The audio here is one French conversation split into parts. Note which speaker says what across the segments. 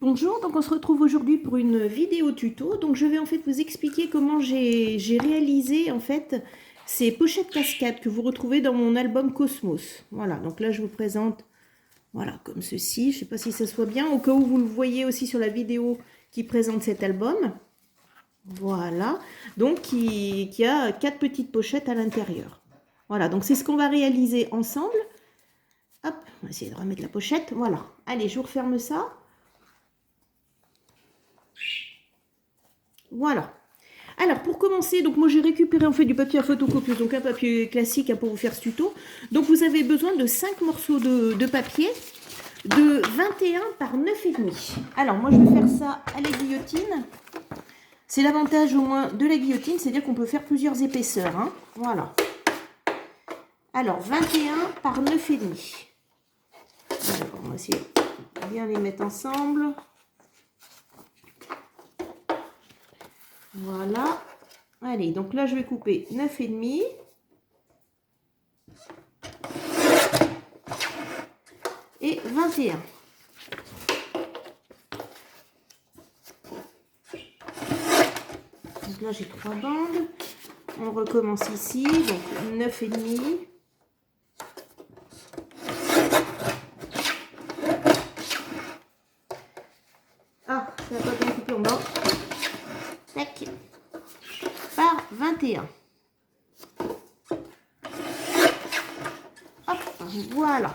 Speaker 1: Bonjour, donc on se retrouve aujourd'hui pour une vidéo tuto. Donc je vais en fait vous expliquer comment j'ai réalisé en fait ces pochettes cascades que vous retrouvez dans mon album Cosmos. Voilà, donc là je vous présente, voilà, comme ceci. Je ne sais pas si ça se voit bien, au cas où vous le voyez aussi sur la vidéo qui présente cet album. Voilà, donc qui a 4 petites pochettes à l'intérieur. Voilà, donc c'est ce qu'on va réaliser ensemble. Hop, on va essayer de remettre la pochette. Voilà, allez, je vous referme ça. Voilà. Alors, pour commencer, donc moi j'ai récupéré en fait du papier à photocopieuse, donc un papier classique pour vous faire ce tuto. Donc vous avez besoin de 5 morceaux de papier de 21 par 9,5. Alors moi je vais faire ça à la guillotine. C'est l'avantage au moins de la guillotine, c'est-à-dire qu'on peut faire plusieurs épaisseurs. Hein. Voilà. Alors 21 par 9,5. Alors, on va essayer de bien les mettre ensemble. Voilà. Allez, donc là, je vais couper 9,5. Et 21. Donc là, j'ai 3 bandes. On recommence ici. Donc 9,5. Ah, ça n'a pas bien coupé en bas. Tac. Par 21. Hop, voilà.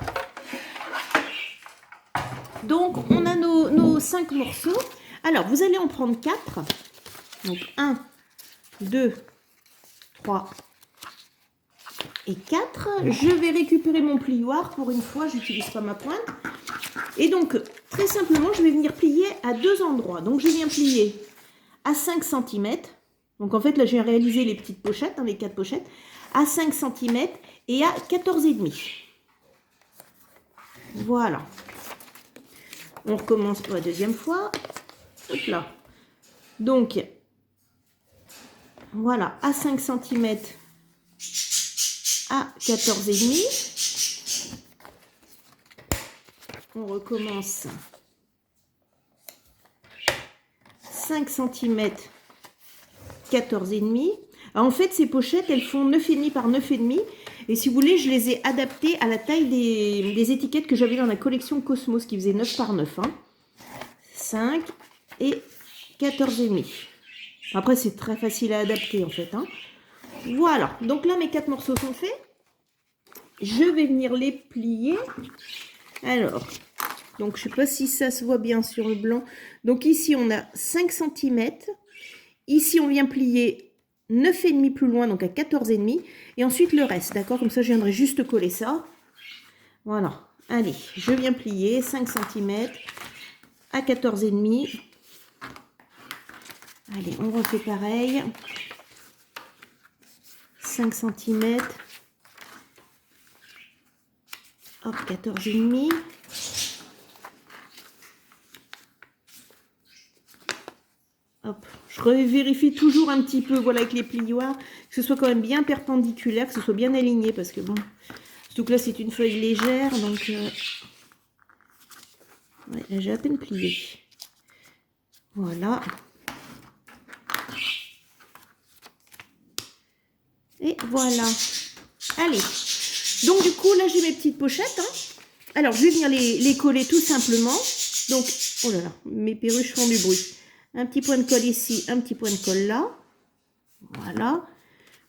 Speaker 1: Donc, on a nos 5 morceaux. Alors, vous allez en prendre 4. Donc, 1, 2, 3 et 4. Je vais récupérer mon plioir. Pour une fois, je n'utilise pas ma pointe. Et donc, très simplement, je vais venir plier à 2 endroits. Donc, je viens plier à 5 cm. Donc, en fait, là, j'ai réalisé les petites pochettes, hein, les 4 pochettes, à 5 cm et à 14,5. Voilà. On recommence pour la deuxième fois. Hop là. Donc, voilà, à 5 cm à 14,5. On recommence. 5 cm, 14,5. En fait, ces pochettes, elles font 9,5 par 9,5. Et si vous voulez, je les ai adaptées à la taille des étiquettes que j'avais dans la collection Cosmos, qui faisait 9 par 9. Hein. 5 et 14,5. Après, c'est très facile à adapter, en fait. Hein. Voilà. Donc là, mes 4 morceaux sont faits. Je vais venir les plier. Alors, donc je ne sais pas si ça se voit bien sur le blanc. Donc ici, on a 5 cm. Ici, on vient plier 9,5 plus loin, donc à 14,5. Et ensuite, le reste, d'accord? Comme ça, je viendrai juste coller ça. Voilà. Allez, je viens plier 5 cm à 14,5. Allez, on refait pareil. 5 cm. Hop, 14,5. Hop, je vérifie toujours un petit peu, voilà, avec les plioirs, que ce soit quand même bien perpendiculaire, que ce soit bien aligné, parce que bon, surtout que là c'est une feuille légère, donc ouais, là j'ai à peine plié. Voilà. Et voilà. Allez. Donc du coup, là j'ai mes petites pochettes. Hein. Alors je vais venir les coller tout simplement. Donc, oh là là, mes perruches font du bruit. Un petit point de colle ici, un petit point de colle là. Voilà.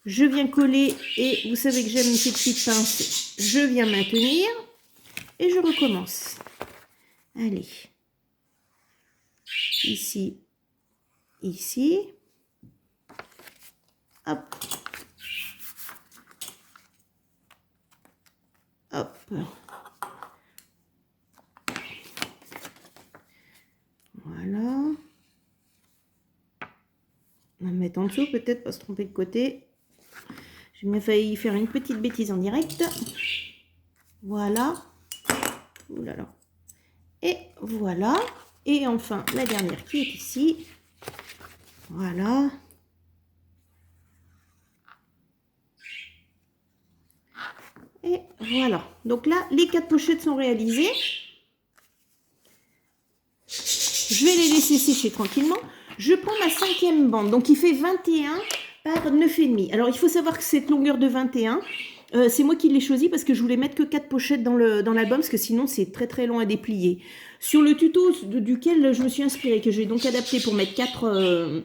Speaker 1: Je viens coller et vous savez que j'aime ces petites pinces. Je viens maintenir et je recommence. Allez. Ici. Ici. Hop. Hop. Voilà. On va mettre en dessous, peut-être pas se tromper de côté. J'ai bien failli faire une petite bêtise en direct. Voilà. Ouh là là. Et voilà. Et enfin, la dernière qui est ici. Voilà. Et voilà. Donc là, les 4 pochettes sont réalisées. Je vais les laisser sécher tranquillement. Je prends ma 5e bande, donc il fait 21 par 9,5. Alors il faut savoir que cette longueur de 21, c'est moi qui l'ai choisi parce que je voulais mettre que 4 pochettes dans l'album, parce que sinon c'est très très long à déplier. Sur le tuto duquel je me suis inspirée, que j'ai donc adapté pour mettre 4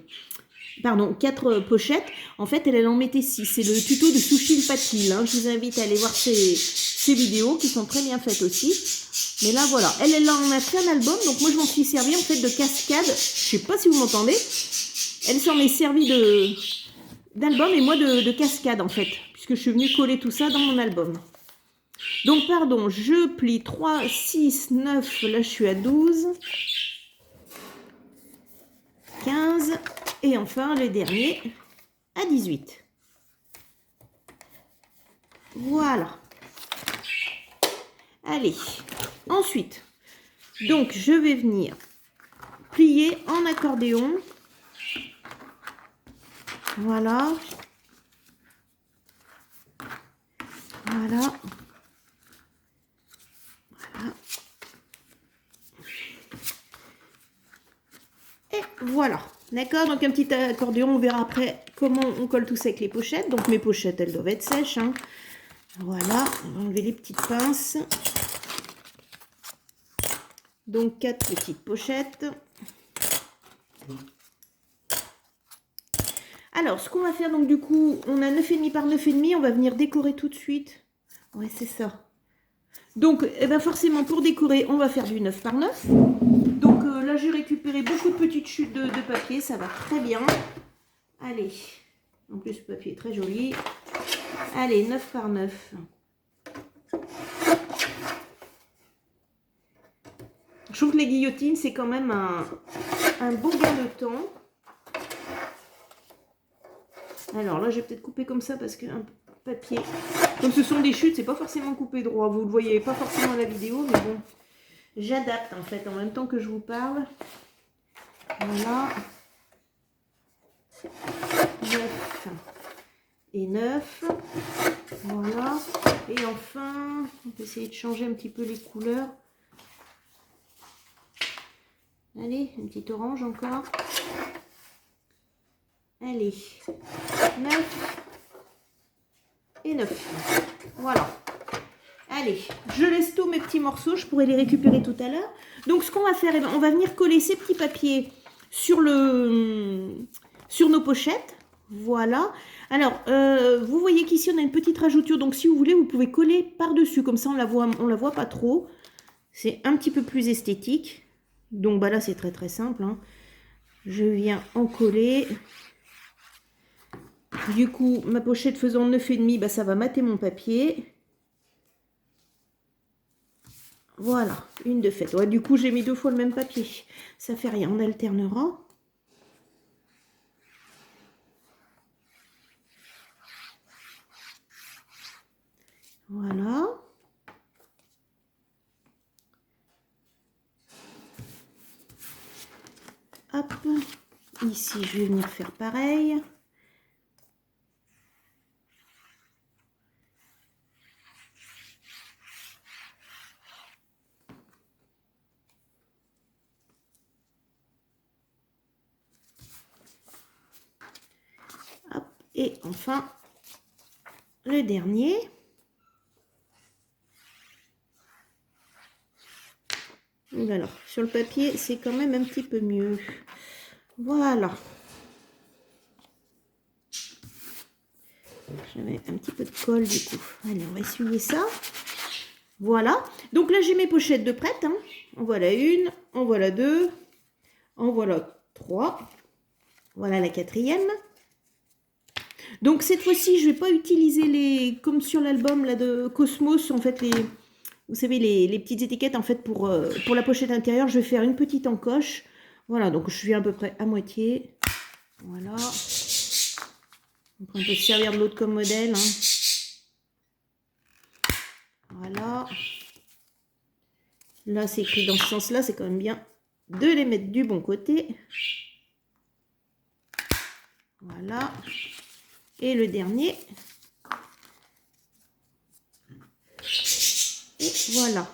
Speaker 1: pochettes, en fait elle en mettait 6. C'est le tuto de Sushil Patil, hein. Je vous invite à aller voir ces vidéos qui sont très bien faites aussi. Mais là voilà, elle en a fait un album, donc moi je m'en suis servi en fait de cascade. Je sais pas si vous m'entendez. Elle s'en est servie d'album et moi de cascade en fait, puisque je suis venue coller tout ça dans mon album. Donc pardon, je plie 3, 6, 9, là je suis à 12, 15 et enfin le dernier à 18. Voilà. Allez, ensuite, donc je vais venir plier en accordéon. Voilà. Voilà. Voilà. Et voilà. D'accord, donc un petit accordéon, on verra après comment on colle tout ça avec les pochettes. Donc mes pochettes, elles doivent être sèches, hein. Voilà, on va enlever les petites pinces. Donc 4 petites pochettes. Alors, ce qu'on va faire, donc du coup, on a 9,5 par 9,5, on va venir décorer tout de suite. Ouais, c'est ça. Donc, eh ben forcément, pour décorer, on va faire du 9 par 9. Donc là, j'ai récupéré beaucoup de petites chutes de papier, ça va très bien. Allez, en plus, le papier est très joli. Allez, 9 par 9. Je trouve que les guillotines, c'est quand même un beau gain de temps. Alors là, j'ai peut-être coupé comme ça parce qu'un papier, comme ce sont des chutes, c'est pas forcément coupé droit. Vous le voyez pas forcément à la vidéo, mais bon, j'adapte en fait en même temps que je vous parle. Voilà. 9 et 9. Voilà. Et enfin, on peut essayer de changer un petit peu les couleurs. Allez, un petit orange encore. Allez, 9 et 9. Voilà. Allez, je laisse tous mes petits morceaux, je pourrai les récupérer tout à l'heure. Donc ce qu'on va faire, on va venir coller ces petits papiers sur nos pochettes. Voilà. Alors, vous voyez qu'ici on a une petite rajouture, donc si vous voulez, vous pouvez coller par-dessus, comme ça on la voit pas trop. C'est un petit peu plus esthétique. Donc bah là c'est très très simple, hein. Je viens en coller. Du coup, ma pochette faisant 9,5, bah, ça va mater mon papier. Voilà, une de faite. Ouais, du coup, j'ai mis 2 fois le même papier. Ça fait rien, on alternera. Voilà. Hop. Ici, je vais venir faire pareil. Hop. Et enfin, le dernier. Alors, sur le papier, c'est quand même un petit peu mieux. Voilà. J'avais un petit peu de colle du coup. Allez, on va essuyer ça. Voilà. Donc là, j'ai mes pochettes de prête, hein. En voilà une, en voilà deux, en voilà 3. Voilà la 4e. Donc cette fois-ci, je ne vais pas utiliser comme sur l'album là de Cosmos, en fait, vous savez, les petites étiquettes, en fait, pour la pochette intérieure, je vais faire une petite encoche. Voilà, donc je suis à peu près à moitié. Voilà. Donc on peut se servir de l'autre comme modèle, hein. Voilà. Là, c'est écrit dans ce sens-là, c'est quand même bien de les mettre du bon côté. Voilà. Et le dernier. Et voilà.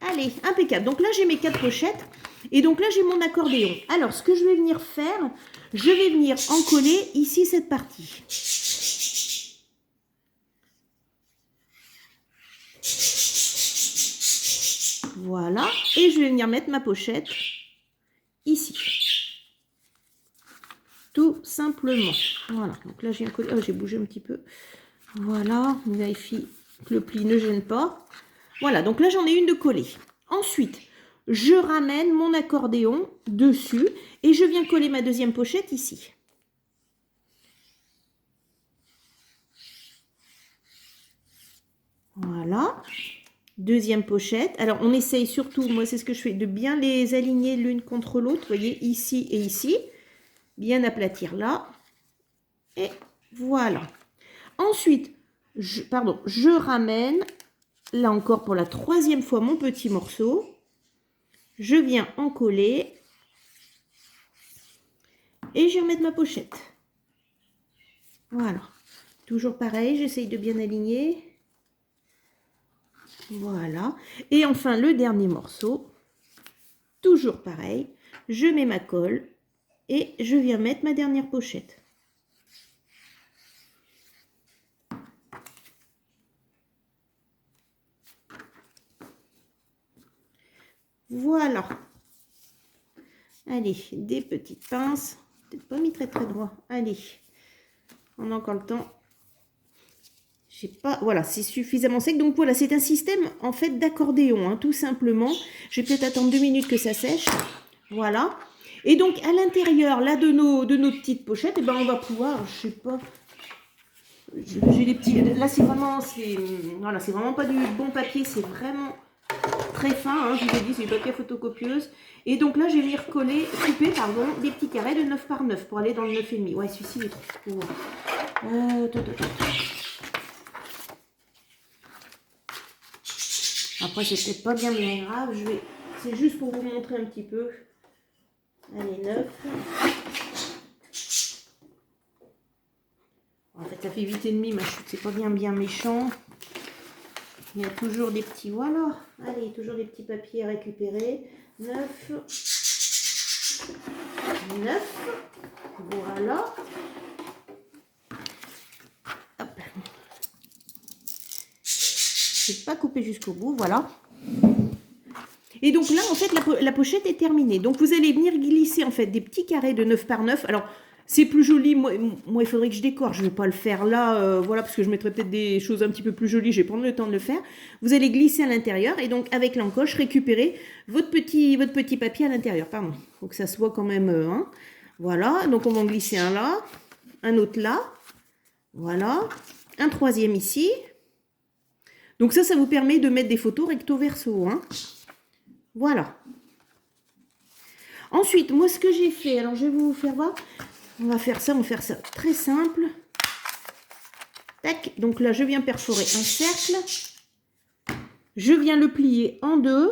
Speaker 1: Allez, impeccable. Donc là, j'ai mes 4 pochettes. Et donc là, j'ai mon accordéon. Alors, ce que je vais venir faire, je vais venir encoller ici cette partie. Voilà. Et je vais venir mettre ma pochette ici. Tout simplement. Voilà. Donc là, j'ai un collier. Oh, j'ai bougé un petit peu. Voilà. On vérifie que le pli ne gêne pas. Voilà. Donc là, j'en ai une de collée. Ensuite, je ramène mon accordéon dessus et je viens coller ma deuxième pochette ici. Voilà. Deuxième pochette. Alors, on essaye surtout, moi, c'est ce que je fais, de bien les aligner l'une contre l'autre. Vous voyez, ici et ici. Bien aplatir là. Et voilà. Ensuite, je ramène, là encore pour la troisième fois, mon petit morceau. Je viens en coller. Et je vais remettre ma pochette. Voilà. Toujours pareil, j'essaye de bien aligner. Voilà. Et enfin, le dernier morceau. Toujours pareil. Je mets ma colle. Et je viens mettre ma dernière pochette. Voilà. Allez, des petites pinces. Peut-être pas mis très droit. Allez. On a encore le temps. J'ai pas, voilà, c'est suffisamment sec. Donc voilà, c'est un système en fait d'accordéon, hein, tout simplement. Je vais peut-être attendre 2 minutes que ça sèche. Voilà. Et donc à l'intérieur là de nos petites pochettes, et ben on va pouvoir, je sais pas, j'ai les petits. Là c'est vraiment, voilà, c'est vraiment pas du bon papier, c'est vraiment très fin. Hein, je vous ai dit, c'est du papier photocopieuse. Et donc là je vais venir couper pardon, des petits carrés de 9 par 9 pour aller dans le 9,5. Ouais, celui-ci il est trop court. Après, c'est peut-être pas bien grave. C'est juste pour vous montrer un petit peu. Allez, 9. En fait, ça fait 8,5 ma chute. C'est pas bien méchant. Il y a toujours des petits... Voilà. Allez, toujours des petits papiers à récupérer. 9. 9. Voilà. Hop. Je vais pas couper jusqu'au bout. Voilà. Et donc là, en fait, la pochette est terminée. Donc, vous allez venir glisser, en fait, des petits carrés de 9 par 9. Alors, c'est plus joli. Moi, il faudrait que je décore. Je ne vais pas le faire là, voilà, parce que je mettrai peut-être des choses un petit peu plus jolies. Je vais prendre le temps de le faire. Vous allez glisser à l'intérieur. Et donc, avec l'encoche, récupérer votre petit papier à l'intérieur. Pardon. Il faut que ça soit quand même... hein. Voilà. Donc, on va en glisser un là. Un autre là. Voilà. Un troisième ici. Donc, ça vous permet de mettre des photos recto verso, hein. Voilà. Ensuite, moi, ce que j'ai fait, alors je vais vous faire voir. On va faire ça très simple. Tac. Donc là, je viens perforer un cercle. Je viens le plier en deux.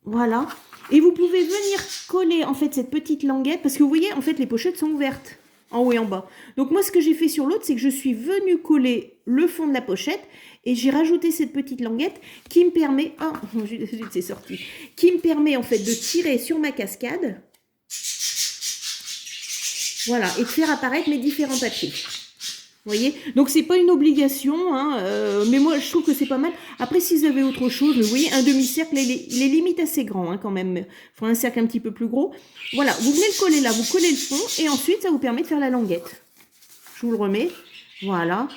Speaker 1: Voilà. Et vous pouvez venir coller, en fait, cette petite languette. Parce que vous voyez, en fait, les pochettes sont ouvertes. En haut et en bas. Donc moi, ce que j'ai fait sur l'autre, c'est que je suis venue coller le fond de la pochette et j'ai rajouté cette petite languette qui me permet... Oh, c'est sorti. Qui me permet en fait de tirer sur ma cascade. Voilà, et de faire apparaître mes différents papiers. Vous voyez? Donc c'est pas une obligation, hein, mais moi je trouve que c'est pas mal. Après, si vous avez autre chose, vous voyez, un demi-cercle, il est limite assez grand, hein, quand même. Il faut un cercle un petit peu plus gros. Voilà, vous venez le coller là, vous collez le fond, et ensuite ça vous permet de faire la languette. Je vous le remets. Voilà.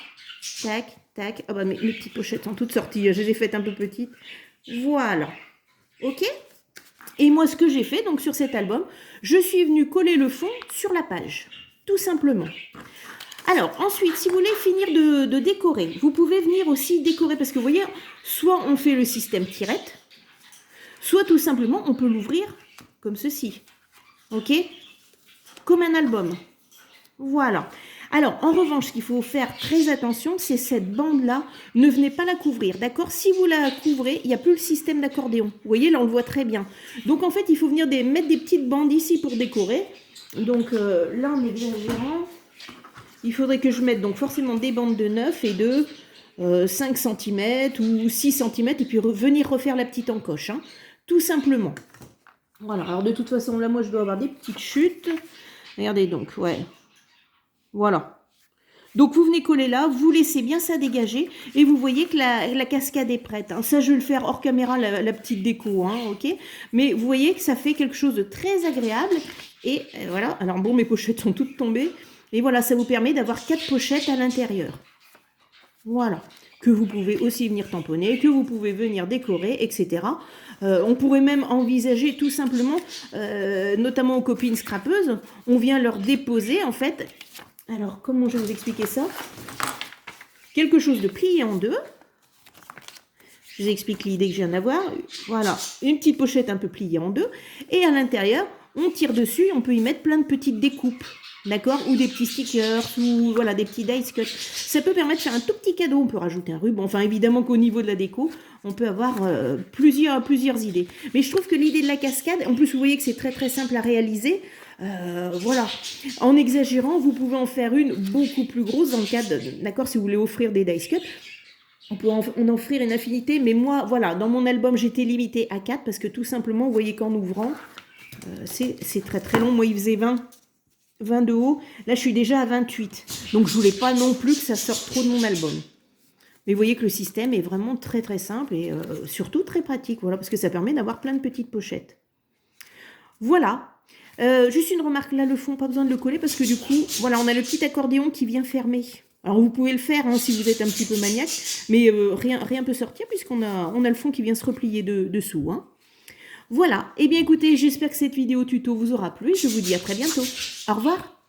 Speaker 1: Tac, tac. Ah bah mes petites pochettes sont toutes sorties. Je les ai faites un peu petites. Voilà. Ok? Et moi, ce que j'ai fait, donc sur cet album, je suis venue coller le fond sur la page. Tout simplement. Alors, ensuite, si vous voulez finir de décorer, vous pouvez venir aussi décorer, parce que vous voyez, soit on fait le système tirette, soit tout simplement, on peut l'ouvrir comme ceci. Ok? Comme un album. Voilà. Alors, en revanche, ce qu'il faut faire très attention, c'est cette bande-là. Ne venez pas la couvrir, d'accord? Si vous la couvrez, il n'y a plus le système d'accordéon. Vous voyez, là, on le voit très bien. Donc, en fait, il faut venir mettre des petites bandes ici pour décorer. Donc, là, en exagérant, il faudrait que je mette donc forcément des bandes de 9 et de 5 cm ou 6 cm et puis venir refaire la petite encoche, hein, tout simplement. Voilà, alors de toute façon, là, moi, je dois avoir des petites chutes. Regardez donc, ouais. Voilà. Donc, vous venez coller là, vous laissez bien ça dégager et vous voyez que la cascade est prête, hein. Ça, je vais le faire hors caméra, la petite déco, hein, ok. Mais vous voyez que ça fait quelque chose de très agréable. Et voilà, alors bon, mes pochettes sont toutes tombées. Et voilà, ça vous permet d'avoir 4 pochettes à l'intérieur. Voilà, que vous pouvez aussi venir tamponner, que vous pouvez venir décorer, etc. On pourrait même envisager tout simplement, notamment aux copines scrapeuses, on vient leur déposer en fait, alors comment je vais vous expliquer ça? Quelque chose de plié en deux. Je vous explique l'idée que je viens d'avoir. Voilà, une petite pochette un peu pliée en deux. Et à l'intérieur, on tire dessus, on peut y mettre plein de petites découpes. D'accord? Ou des petits stickers, ou voilà, des petits dice cut. Ça peut permettre de faire un tout petit cadeau. On peut rajouter un ruban. Enfin, évidemment qu'au niveau de la déco, on peut avoir plusieurs idées. Mais je trouve que l'idée de la cascade, en plus, vous voyez que c'est très très simple à réaliser. Voilà. En exagérant, vous pouvez en faire une beaucoup plus grosse dans le cadre, d'accord, si vous voulez offrir des dice cut. On peut en offrir une infinité, mais moi, voilà, dans mon album, j'étais limitée à 4 parce que tout simplement, vous voyez qu'en ouvrant, c'est très très long. Moi, il faisait 20 de haut. Là, je suis déjà à 28. Donc, je voulais pas non plus que ça sorte trop de mon album. Mais vous voyez que le système est vraiment très très simple et surtout très pratique. Voilà, parce que ça permet d'avoir plein de petites pochettes. Voilà. Juste une remarque, là, le fond, pas besoin de le coller parce que du coup, voilà, on a le petit accordéon qui vient fermer. Alors, vous pouvez le faire hein, si vous êtes un petit peu maniaque, mais rien peut sortir puisqu'on a le fond qui vient se replier dessous. Hein. Voilà. Eh bien, écoutez, j'espère que cette vidéo tuto vous aura plu. Je vous dis à très bientôt. Au revoir.